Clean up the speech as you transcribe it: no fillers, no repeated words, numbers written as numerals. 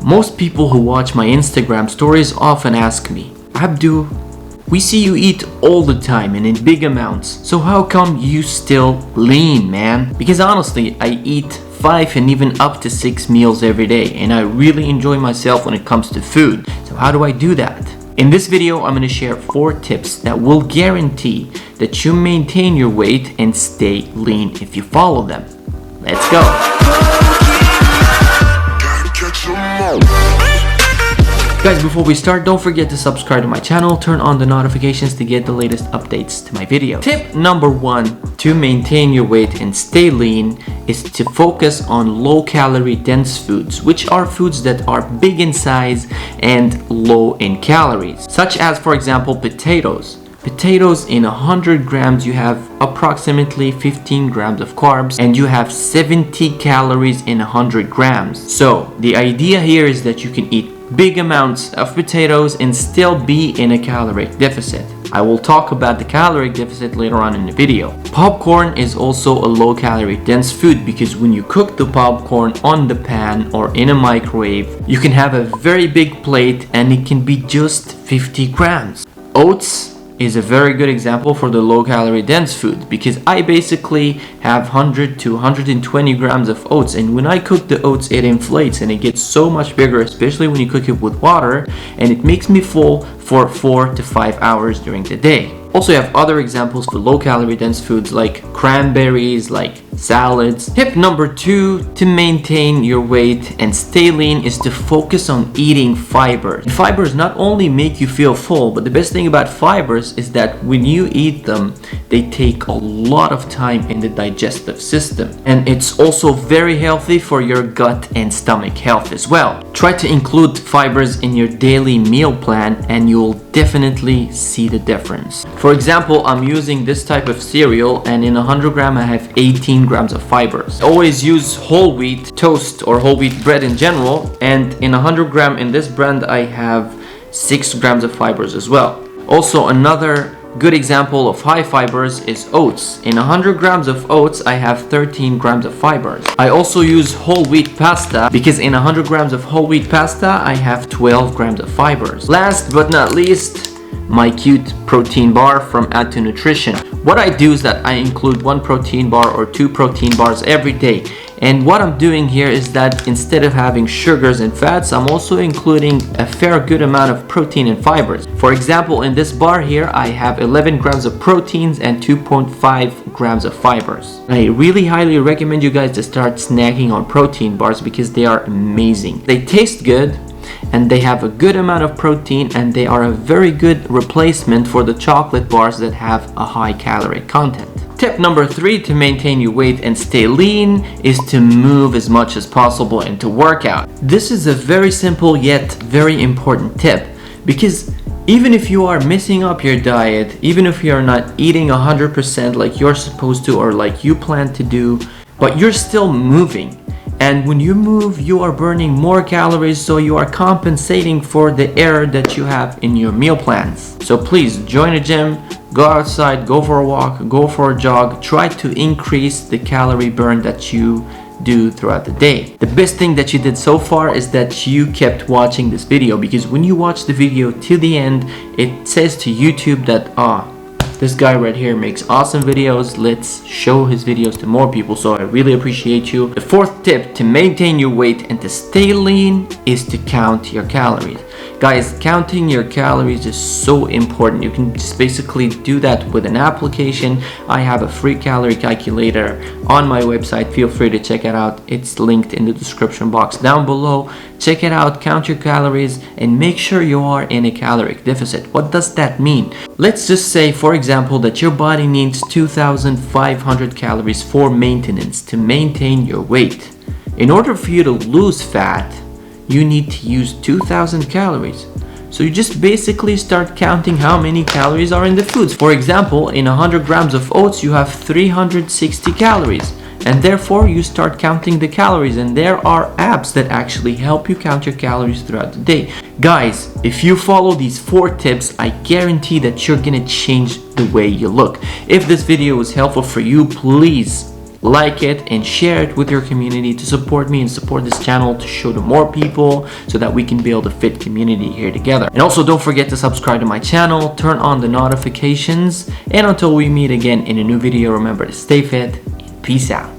Most people who watch my Instagram stories often ask me, Abdu, we see you eat all the time and in big amounts, so how come you still lean, man? Because honestly, I eat 5 and even up to 6 meals every day, and I really enjoy myself when it comes to food. So how do I do that? In this video, I'm going to share 4 tips that will guarantee that you maintain your weight and stay lean if you follow them. Let's go! Guys, before we start, don't forget to subscribe to my channel, turn on the notifications to get the latest updates to my video. Tip number 1 to maintain your weight and stay lean is to focus on low-calorie dense foods, which are foods that are big in size and low in calories, such as, for example, potatoes. Potatoes, in 100 grams you have approximately 15 grams of carbs and you have 70 calories in 100 grams. So the idea here is that you can eat big amounts of potatoes and still be in a caloric deficit. I will talk about the caloric deficit later on in the video. Popcorn is also a low-calorie dense food because when you cook the popcorn on the pan or in a microwave, you can have a very big plate and it can be just 50 grams. Oats is a very good example for the low-calorie dense food because I basically have 100 to 120 grams of oats, and when I cook the oats it inflates and it gets so much bigger, especially when you cook it with water, and it makes me full for 4 to 5 hours during the day. Also, you have other examples for low-calorie dense foods like cranberries, like salads. Tip number 2 to maintain your weight and stay lean is to focus on eating fibers. Fibers not only make you feel full, but the best thing about fibers is that when you eat them, they take a lot of time in the digestive system. And it's also very healthy for your gut and stomach health as well. Try to include fibers in your daily meal plan and you'll definitely see the difference. For example, I'm using this type of cereal and in 100 grams I have 18 grams of fibers. I always use whole wheat toast or whole wheat bread in general, and in 100 grams in this brand I have 6 grams of fibers as well. Also, another good example of high fibers is oats. In 100 grams of oats I have 13 grams of fibers. I also use whole wheat pasta because in 100 grams of whole wheat pasta I have 12 grams of fibers. Last but not least, my cute protein bar from Add to Nutrition. What I do is that I include 1 protein bar or 2 protein bars every day. And what I'm doing here is that instead of having sugars and fats, I'm also including a fair good amount of protein and fibers. For example, in this bar here, I have 11 grams of proteins and 2.5 grams of fibers. I really highly recommend you guys to start snacking on protein bars because they are amazing. They taste good and they have a good amount of protein, and they are a very good replacement for the chocolate bars that have a high calorie content. Tip number 3 to maintain your weight and stay lean is to move as much as possible and to work out. This is a very simple yet very important tip because even if you are messing up your diet, even if you are not eating 100% like you're supposed to or like you plan to do, but you're still moving. And when you move, you are burning more calories, so you are compensating for the error that you have in your meal plans. So please join a gym, go outside, go for a walk, go for a jog, try to increase the calorie burn that you do throughout the day. The best thing that you did so far is that you kept watching this video, because when you watch the video till the end, it says to YouTube that, this guy right here makes awesome videos, let's show his videos to more people. So I really appreciate you. The 4th tip to maintain your weight and to stay lean is to count your calories. Guys, counting your calories is so important. You can just basically do that with an application. I have a free calorie calculator on my website. Feel free to check it out. It's linked in the description box down below. Check it out, count your calories, and make sure you are in a caloric deficit. What does that mean? Let's just say, for example, that your body needs 2,500 calories for maintenance to maintain your weight. In order for you to lose fat, you need to use 2,000 calories. So you just basically start counting how many calories are in the foods. For example, in 100 grams of oats, you have 360 calories. And therefore, you start counting the calories. And there are apps that actually help you count your calories throughout the day. Guys, if you follow these 4 tips, I guarantee that you're gonna change the way you look. If this video was helpful for you, please like it and share it with your community to support me and support this channel to show to more people so that we can build a fit community here together. And also don't forget to subscribe to my channel, turn on the notifications, and until we meet again in a new video, remember to stay fit and peace out.